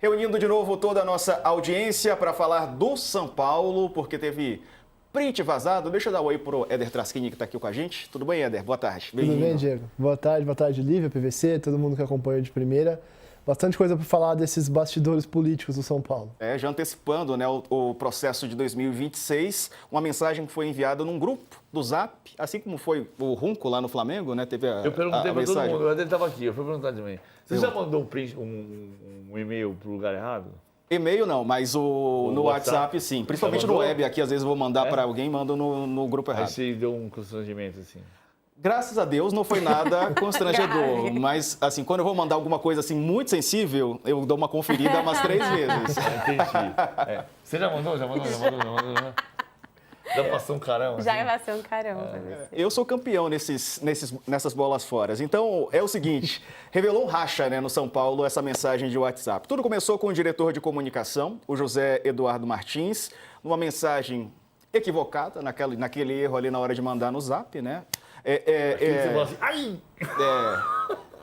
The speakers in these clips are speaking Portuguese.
Reunindo de novo toda a nossa audiência para falar do São Paulo, porque teve print vazado. Deixa eu dar um oi pro Éder Traschini, que está aqui com a gente. Tudo bem, Éder? Boa tarde. Tudo bem, Diego? Boa tarde, Lívia, PVC, todo mundo que acompanha de primeira. Bastante coisa para falar desses bastidores políticos do São Paulo. Já antecipando, né, o processo de 2026, uma mensagem que foi enviada num grupo do Zap, assim como foi o Runco lá no Flamengo, né? Teve eu perguntei para todo mundo, o Éder estava aqui, eu fui perguntar também. Você já mandou um e-mail para o lugar errado? E-mail não, mas no WhatsApp sim. Principalmente no web, aqui às vezes eu vou mandar para alguém, mando no grupo errado. Aí você deu um constrangimento assim. Graças a Deus não foi nada constrangedor, mas assim, quando eu vou mandar alguma coisa assim muito sensível, eu dou uma conferida umas 3 vezes. Entendi. Você já mandou? Já? Já passou um carão? Assim? Já passou um carão. Eu sou campeão nessas bolas fora. Então, é o seguinte, revelou um racha, né, no São Paulo essa mensagem de WhatsApp. Tudo começou com o diretor de comunicação, o José Eduardo Martins, numa mensagem equivocada, naquele erro ali na hora de mandar no Zap, né? Você fala assim, ai!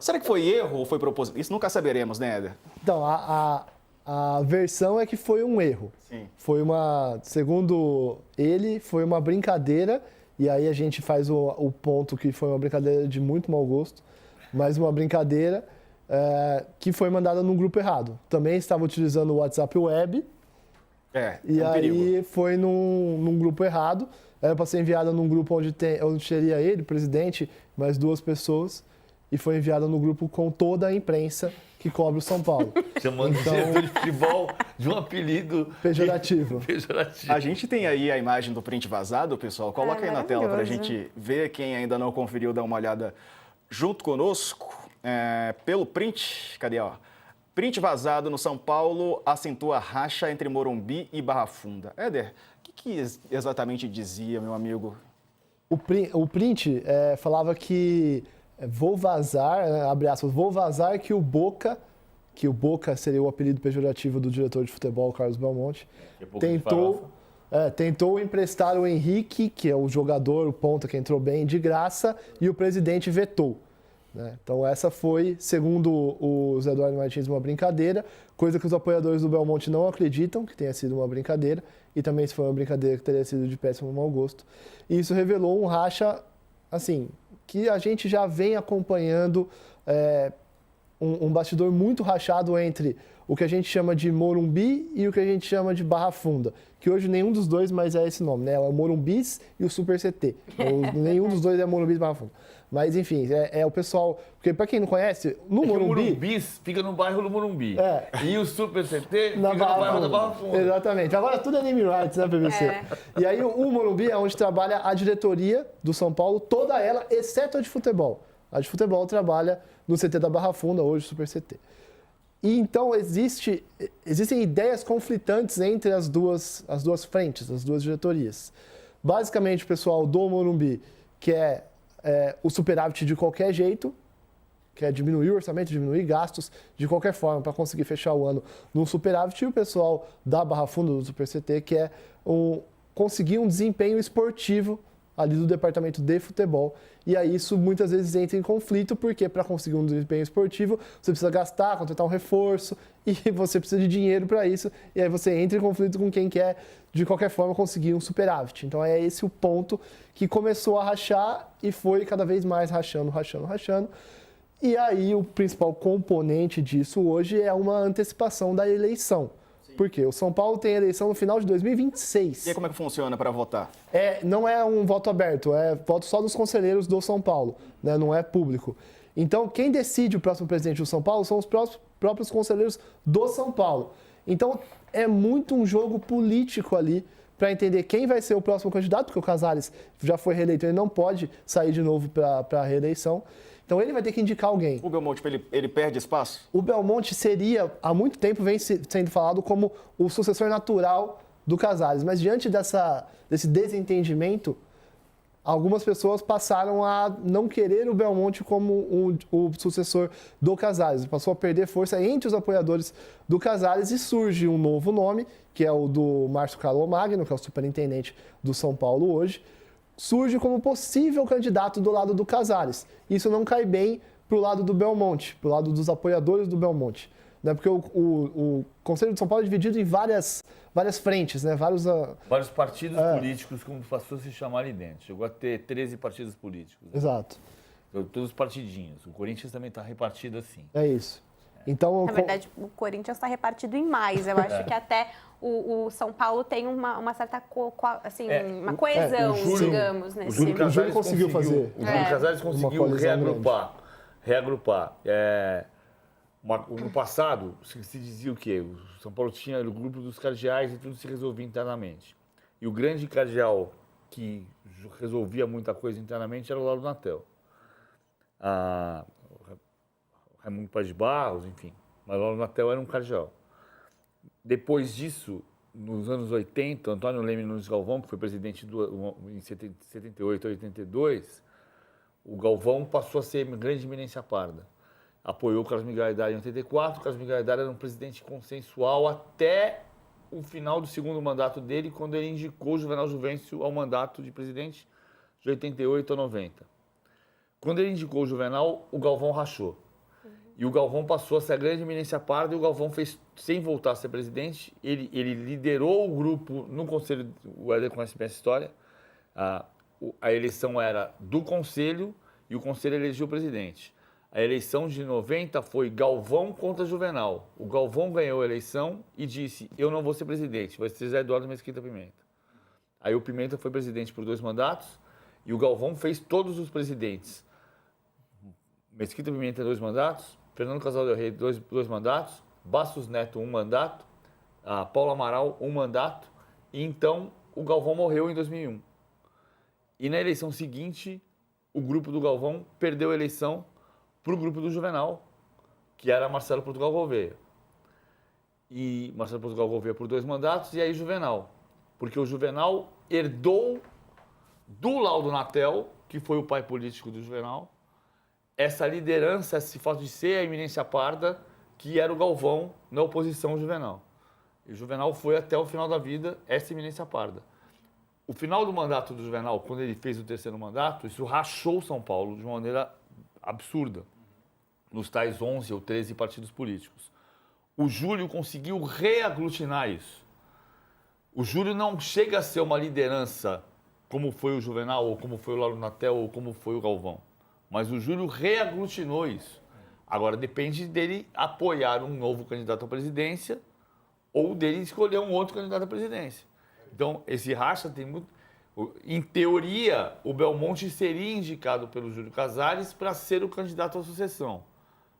Será que foi erro ou foi propósito? Isso nunca saberemos, né, Éder? Então, a versão é que foi um erro. Sim. Segundo ele, foi uma brincadeira, e aí a gente faz o ponto que foi uma brincadeira de muito mau gosto, mas uma brincadeira que foi mandada num grupo errado. Também estava utilizando o WhatsApp Web, e aí perigo. Foi num grupo errado. Era para ser enviada num grupo onde seria ele, presidente, mais 2 pessoas, e foi enviada no grupo com toda a imprensa que cobre o São Paulo. Chamando o diretor de futebol de um apelido pejorativo. A gente tem aí a imagem do print vazado, pessoal. Coloca aí na tela para a gente ver. Quem ainda não conferiu, dá uma olhada junto conosco. Pelo print, cadê? Print vazado no São Paulo acentua a racha entre Morumbi e Barra Funda. Éder, o que exatamente dizia, meu amigo? O print falava que vou vazar, abre aspas, vou vazar que o Boca seria o apelido pejorativo do diretor de futebol, Carlos Belmonte, tentou emprestar o Henrique, que é o jogador, o ponta que entrou bem, de graça, e o presidente vetou. Então essa foi, segundo o Zé Eduardo Martins, uma brincadeira, coisa que os apoiadores do Belmonte não acreditam que tenha sido uma brincadeira, e também se foi uma brincadeira que teria sido de péssimo mau gosto. E isso revelou um racha, assim, que a gente já vem acompanhando, um bastidor muito rachado entre o que a gente chama de Morumbi e o que a gente chama de Barra Funda, que hoje nenhum dos dois mais é esse nome, né? É o Morumbis e o Super CT. Nenhum dos dois é Morumbis e Barra Funda. Mas, enfim, o pessoal... Porque, para quem não conhece, no Morumbi... O Morumbis fica no bairro do Morumbi. E o Super CT fica no bairro da Barra Funda. Exatamente. Agora tudo é name rights, né, PVC? E aí o Morumbi é onde trabalha a diretoria do São Paulo, toda ela, exceto a de futebol. A de futebol trabalha no CT da Barra Funda, hoje Super CT. E então existem ideias conflitantes entre as duas frentes, as duas diretorias. Basicamente, o pessoal do Morumbi quer o superávit de qualquer jeito, quer diminuir o orçamento, diminuir gastos de qualquer forma para conseguir fechar o ano num superávit, e o pessoal da Barra Funda, do Super CT, quer conseguir um desempenho esportivo ali do departamento de futebol. E aí isso muitas vezes entra em conflito, porque para conseguir um desempenho esportivo, você precisa gastar, contratar um reforço, e você precisa de dinheiro para isso, e aí você entra em conflito com quem quer, de qualquer forma, conseguir um superávit. Então é esse o ponto que começou a rachar e foi cada vez mais rachando. E aí o principal componente disso hoje é uma antecipação da eleição. Por quê? O São Paulo tem eleição no final de 2026. E aí como é que funciona para votar? Não é um voto aberto, é voto só dos conselheiros do São Paulo, né? Não é público. Então, quem decide o próximo presidente do São Paulo são os próprios conselheiros do São Paulo. Então, é muito um jogo político ali para entender quem vai ser o próximo candidato, porque o Casares já foi reeleito, ele não pode sair de novo para a reeleição. Então ele vai ter que indicar alguém. O Belmonte, ele perde espaço? O Belmonte seria, há muito tempo, vem sendo falado como o sucessor natural do Casares. Mas diante desse desentendimento, algumas pessoas passaram a não querer o Belmonte como o sucessor do Casares. Passou a perder força entre os apoiadores do Casares e surge um novo nome, que é o do Márcio Carlo Magno, que é o superintendente do São Paulo hoje, surge como possível candidato do lado do Casares. Isso não cai bem para o lado do Belmonte, para o lado dos apoiadores do Belmonte. né? Porque o Conselho de São Paulo é dividido em várias frentes, né? Vários partidos políticos, como passou a se chamar ali dentro. Chegou a ter 13 partidos políticos. Né? Exato. Então, todos os partidinhos. O Corinthians também está repartido assim. É isso. Então, na verdade, o Corinthians está repartido em mais. Eu acho que até o São Paulo tem uma certa uma coesão, digamos. O Júlio Casares conseguiu fazer. O Júlio Casares conseguiu reagrupar. No passado, se dizia o quê? O São Paulo tinha o grupo dos cardeais e tudo se resolvia internamente. E o grande cardeal que resolvia muita coisa internamente era o Lauro Natel. Raimundo Paz de Barros, enfim. Mas o Lauro Natel era um cardeal. Depois disso, nos anos 80, Antônio Leme Nunes Galvão, que foi presidente em 78 a 82, o Galvão passou a ser grande eminência parda. Apoiou o Carlos Miguel Aidar em 84, o Carlos Miguel Aidar era um presidente consensual até o final do segundo mandato dele, quando ele indicou o Juvenal Juvencio ao mandato de presidente de 88 a 90. Quando ele indicou o Juvenal, o Galvão rachou. E o Galvão passou a ser a grande eminência parda e o Galvão fez, sem voltar a ser presidente, ele liderou o grupo no Conselho, o Éder conhece bem essa história, a eleição era do Conselho e o Conselho elegeu o presidente. A eleição de 90 foi Galvão contra Juvenal. O Galvão ganhou a eleição e disse, eu não vou ser presidente, vai ser Zé Eduardo Mesquita Pimenta. Aí o Pimenta foi presidente por 2 mandatos e o Galvão fez todos os presidentes. Mesquita Pimenta, 2 mandatos, Fernando Casal del Rey, 2 mandatos, Bastos Neto, 1 mandato, Paulo Amaral, 1 mandato, e então o Galvão morreu em 2001. E na eleição seguinte, o grupo do Galvão perdeu a eleição para o grupo do Juvenal, que era Marcelo Portugal Gouveia. E Marcelo Portugal Gouveia por 2 mandatos, e aí Juvenal. Porque o Juvenal herdou do Laudo Natel, que foi o pai político do Juvenal, essa liderança, esse fato de ser a eminência parda, que era o Galvão na oposição ao Juvenal. E o Juvenal foi até o final da vida essa eminência parda. O final do mandato do Juvenal, quando ele fez o 3º mandato, isso rachou São Paulo de uma maneira absurda, nos tais 11 ou 13 partidos políticos. O Júlio conseguiu reaglutinar isso. O Júlio não chega a ser uma liderança como foi o Juvenal, ou como foi o Lauro Natel, ou como foi o Galvão. Mas o Júlio reaglutinou isso. Agora, depende dele apoiar um novo candidato à presidência ou dele escolher um outro candidato à presidência. Então, esse racha tem muito... Em teoria, o Belmonte seria indicado pelo Júlio Casares para ser o candidato à sucessão.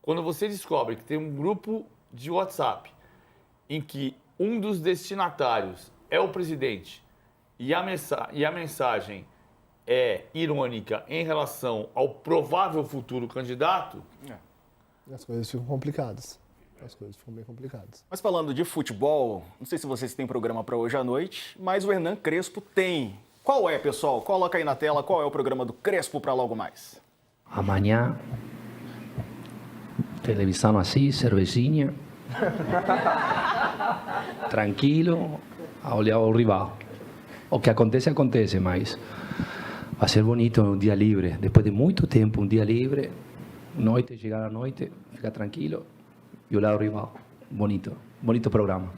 Quando você descobre que tem um grupo de WhatsApp em que um dos destinatários é o presidente e a mensagem é irônica em relação ao provável futuro candidato... As coisas ficam complicadas. As coisas ficam bem complicadas. Mas falando de futebol, não sei se vocês têm programa para hoje à noite, mas o Hernan Crespo tem. Qual é, pessoal? Coloca aí na tela qual é o programa do Crespo para logo mais. Amanhã, televisão assim, cervejinha, tranquilo, a olhar o rival. O que acontece, acontece, mas vai ser bonito um dia livre. Depois de muito tempo, um dia livre, noite, chegar à noite, ficar tranquilo e olhar o rival. Bonito, bonito programa.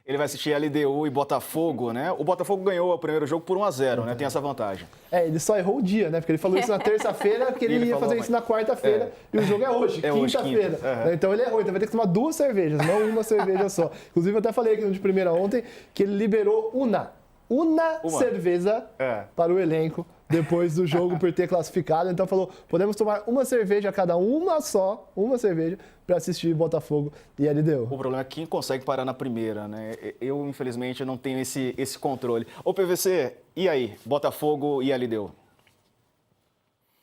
Ele vai assistir LDU e Botafogo, né? O Botafogo ganhou o primeiro jogo por 1-0, né? Tem essa vantagem. Ele só errou o dia, né? Porque ele falou isso na terça-feira, porque ele ia fazer isso na quarta-feira. E o jogo é hoje, quinta-feira. Então ele errou, então vai ter que tomar 2 cervejas, não uma cerveja só. Inclusive eu até falei aqui no de primeira ontem que ele liberou uma cerveja para o elenco depois do jogo por ter classificado. Então falou, podemos tomar uma cerveja cada uma cerveja para assistir Botafogo e LDU. O problema é quem consegue parar na primeira, né? Eu, infelizmente, não tenho esse controle. Ô, PVC, e aí? Botafogo e LDU?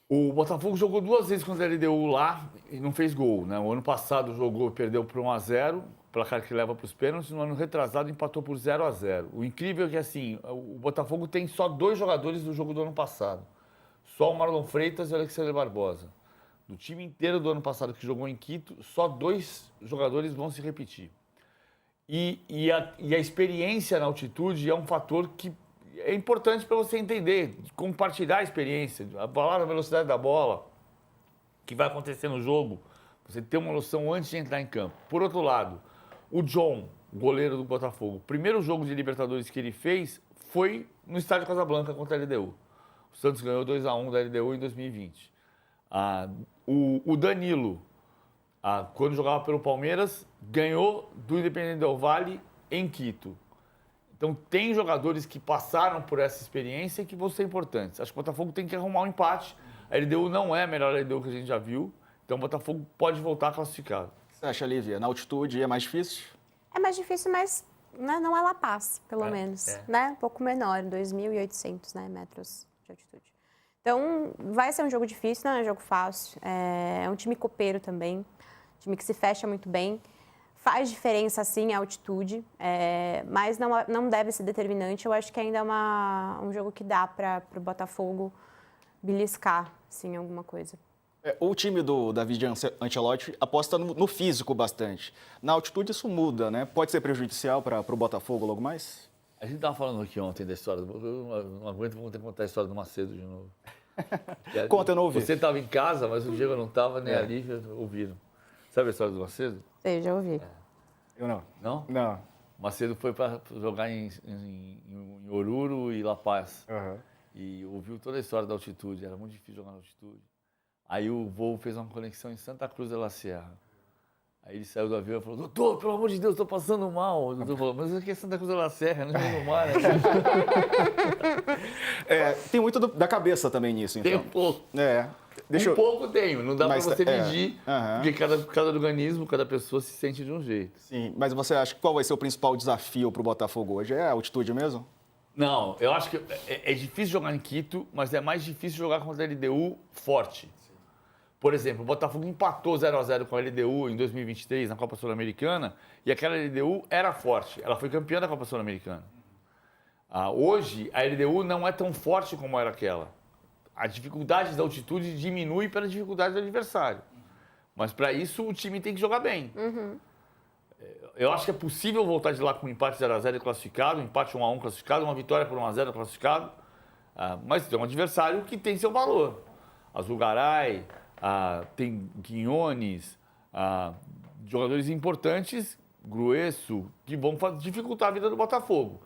O Botafogo jogou 2 vezes contra a LDU lá e não fez gol, né? O ano passado jogou e perdeu por 1-0, placar que leva para os pênaltis. No ano retrasado empatou por 0-0. O incrível é que, assim, o Botafogo tem só 2 jogadores do jogo do ano passado. Só o Marlon Freitas e o Alexandre Barbosa. Do time inteiro do ano passado que jogou em Quito, só 2 jogadores vão se repetir. E a experiência na altitude é um fator que é importante para você entender, compartilhar a experiência, falar da velocidade da bola, o que vai acontecer no jogo. Você tem uma noção antes de entrar em campo. Por outro lado, o John, goleiro do Botafogo, o primeiro jogo de Libertadores que ele fez foi no estádio Casablanca contra a LDU. O Santos ganhou 2-1 da LDU em 2020. O Danilo, quando jogava pelo Palmeiras, ganhou do Independente Del Valle em Quito. Então, tem jogadores que passaram por essa experiência e que vão ser importantes. Acho que o Botafogo tem que arrumar um empate. A LDU não é a melhor LDU que a gente já viu. Então, o Botafogo pode voltar classificado. O que você acha, Lívia? Na altitude é mais difícil? É mais difícil, mas né, não é La Paz, pelo menos. Né? Um pouco menor, 2.800 metros de altitude. Então, vai ser um jogo difícil, não é um jogo fácil. É um time copeiro também, um time que se fecha muito bem. Faz diferença, sim, a altitude, mas não deve ser determinante. Eu acho que ainda é um jogo que dá para o Botafogo beliscar, sim, alguma coisa. O time do David Ancelotti aposta no físico bastante. Na altitude isso muda, né? Pode ser prejudicial para o Botafogo logo mais? A gente estava falando aqui ontem da história, eu não aguento, vou ter que contar a história do Macedo de novo. Conta, eu não ouvi. Você estava em casa, mas o Diego não estava, nem a Lívia ouviram. Sabe a história do Macedo? Eu já ouvi. Eu não. Não? Não. O Macedo foi para jogar em Oruro e La Paz. Uhum. E ouviu toda a história da altitude, era muito difícil jogar na altitude. Aí o voo fez uma conexão em Santa Cruz de la Sierra. Aí ele saiu do avião e falou, doutor, pelo amor de Deus, estou passando mal. O doutor falou, mas aqui é Santa Cruz de la Sierra, não é no mar. Né? Tem muito da cabeça também nisso, então. Tem um pouco. Pouco tenho, não dá para você medir, porque cada organismo, cada pessoa se sente de um jeito. Sim, mas você acha que qual vai ser o principal desafio para o Botafogo hoje? É a altitude mesmo? Não, eu acho que é difícil jogar em Quito, mas é mais difícil jogar contra a LDU forte. Por exemplo, o Botafogo empatou 0-0 com a LDU em 2023 na Copa Sul-Americana e aquela LDU era forte, ela foi campeã da Copa Sul-Americana. Hoje, a LDU não é tão forte como era aquela. A dificuldade da altitude diminui pela dificuldade do adversário. Mas para isso o time tem que jogar bem. Uhum. Eu acho que é possível voltar de lá com um empate 0-0 classificado, um empate 1-1 classificado, uma vitória por 1-0 classificado. Mas tem um adversário que tem seu valor. Azulgaray, tem Quinones, jogadores importantes, Grueso, que vão dificultar a vida do Botafogo.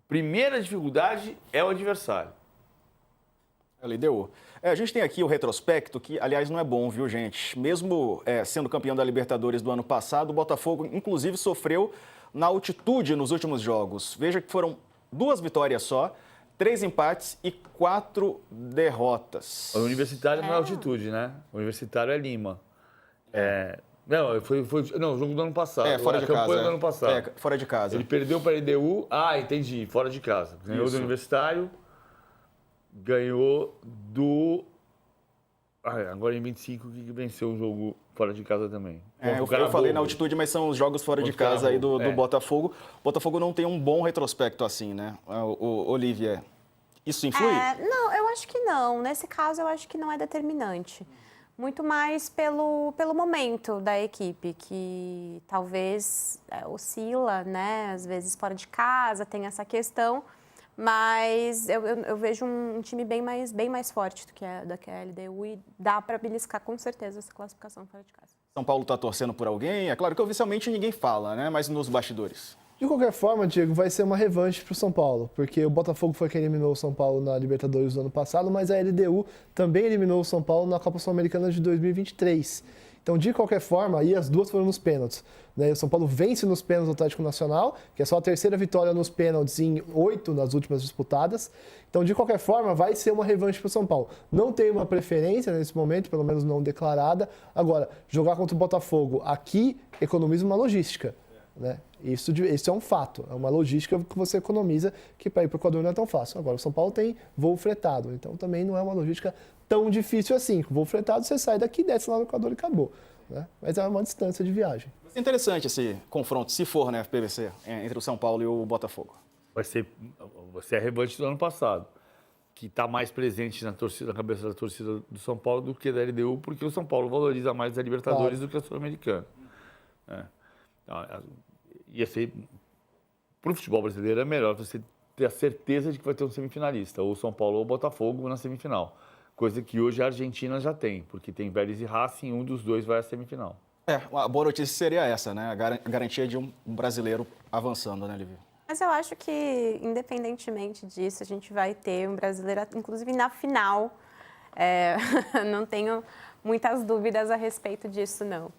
Primeira dificuldade é o adversário. LDU. A gente tem aqui o retrospecto, que, aliás, não é bom, viu, gente? Mesmo sendo campeão da Libertadores do ano passado, o Botafogo, inclusive, sofreu na altitude nos últimos jogos. Veja que foram 2 vitórias só, 3 empates e 4 derrotas. O Universitário não é altitude, né? O Universitário é Lima. Não, foi o jogo do ano passado. Fora de casa. A campanha do ano passado. Fora de casa. Ele perdeu para a LDU. Entendi. Fora de casa. Ganhou do Universitário. Ganhou do... agora em 25 que venceu o jogo fora de casa também. Eu falei na altitude, mas são os jogos fora de casa aí do Botafogo. O Botafogo não tem um bom retrospecto assim, né? Olívia, isso influi? Não, eu acho que não. Nesse caso, eu acho que não é determinante. Muito mais pelo momento da equipe, que talvez oscila, né? Às vezes fora de casa, tem essa questão. Mas eu vejo um time bem mais forte do que a LDU e dá para beliscar com certeza essa classificação fora de casa. São Paulo está torcendo por alguém? É claro que oficialmente ninguém fala, né? Mas nos bastidores. De qualquer forma, Diego, vai ser uma revanche para o São Paulo, porque o Botafogo foi quem eliminou o São Paulo na Libertadores do ano passado, mas a LDU também eliminou o São Paulo na Copa Sul-Americana de 2023. Então, de qualquer forma, aí as duas foram nos pênaltis. Né? O São Paulo vence nos pênaltis do Atlético Nacional, que é só a terceira vitória nos pênaltis em 8 nas últimas disputadas. Então, de qualquer forma, vai ser uma revanche para o São Paulo. Não tem uma preferência nesse momento, pelo menos não declarada. Agora, jogar contra o Botafogo aqui economiza uma logística. Né? Isso é um fato, é uma logística que você economiza, que para ir para o Equador não é tão fácil. Agora, o São Paulo tem voo fretado, então também não é uma logística tão difícil assim. Com voo fretado, você sai daqui, desce lá no Equador e acabou. Né? Mas é uma distância de viagem. Vai ser interessante esse confronto, se for, né, FPVC, entre o São Paulo e o Botafogo. Vai ser a revanche do ano passado, que está mais presente na cabeça da torcida do São Paulo do que da LDU, porque o São Paulo valoriza mais a Libertadores do que a Sul-Americana. Ia ser, para o futebol brasileiro, é melhor você ter a certeza de que vai ter um semifinalista, ou São Paulo ou Botafogo na semifinal. Coisa que hoje a Argentina já tem, porque tem Vélez e Racing, um dos dois vai à semifinal. A boa notícia seria essa, né? A garantia de um brasileiro avançando, né, Lívia? Mas eu acho que, independentemente disso, a gente vai ter um brasileiro, inclusive na final. Não tenho muitas dúvidas a respeito disso, não.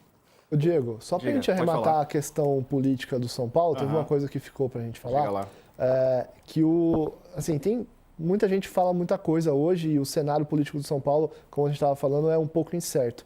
Diego, só para a gente arrematar a questão política do São Paulo, teve uma coisa que ficou para a gente falar. Chega lá. Tem muita gente fala muita coisa hoje e o cenário político do São Paulo, como a gente estava falando, é um pouco incerto.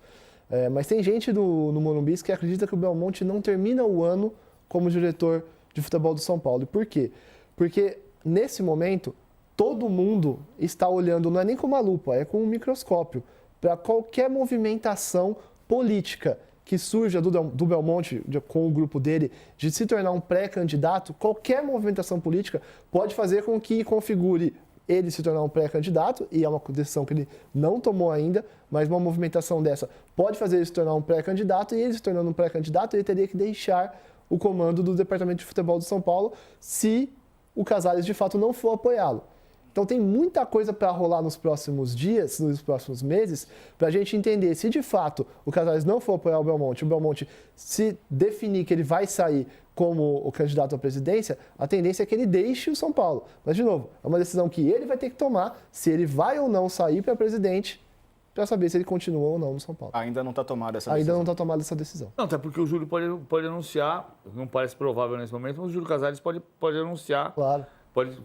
Mas tem gente no Morumbi que acredita que o Belmonte não termina o ano como diretor de futebol do São Paulo. E por quê? Porque nesse momento todo mundo está olhando, não é nem com uma lupa, é com um microscópio, para qualquer movimentação política que surja do Belmonte, com o grupo dele, de se tornar um pré-candidato. Qualquer movimentação política pode fazer com que configure ele se tornar um pré-candidato, e é uma decisão que ele não tomou ainda, mas uma movimentação dessa pode fazer ele se tornar um pré-candidato, e ele se tornando um pré-candidato, ele teria que deixar o comando do Departamento de Futebol do São Paulo se o Casares de fato não for apoiá-lo. Então tem muita coisa para rolar nos próximos dias, nos próximos meses, para a gente entender se de fato o Casares não for apoiar o Belmonte se definir que ele vai sair como o candidato à presidência, a tendência é que ele deixe o São Paulo. Mas, de novo, é uma decisão que ele vai ter que tomar se ele vai ou não sair para presidente, para saber se ele continua ou não no São Paulo. Ainda não está tomada essa decisão. Ainda não está tomada essa decisão. Não, até porque o Júlio pode anunciar, não parece provável nesse momento, mas o Júlio Casares pode anunciar. Claro.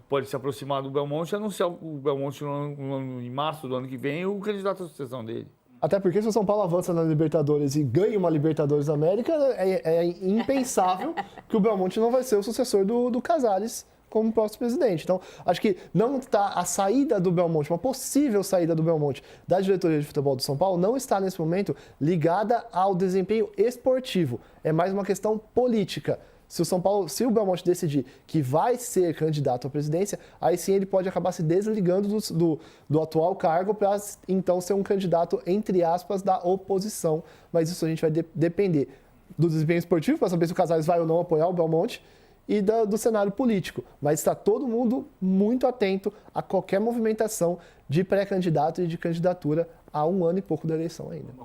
Pode se aproximar do Belmonte e anunciar o Belmonte em março do ano que vem o candidato à sucessão dele. Até porque se o São Paulo avança na Libertadores e ganha uma Libertadores da América, é impensável que o Belmonte não vai ser o sucessor do Casares como próximo presidente. Então, acho que não está a saída do Belmonte, uma possível saída do Belmonte da diretoria de futebol do São Paulo, não está nesse momento ligada ao desempenho esportivo. É mais uma questão política. Se o Belmonte decidir que vai ser candidato à presidência, aí sim ele pode acabar se desligando do atual cargo para então ser um candidato, entre aspas, da oposição. Mas isso a gente vai depender do desempenho esportivo, para saber se o Casares vai ou não apoiar o Belmonte, e do cenário político. Mas está todo mundo muito atento a qualquer movimentação de pré-candidato e de candidatura a um ano e pouco da eleição ainda.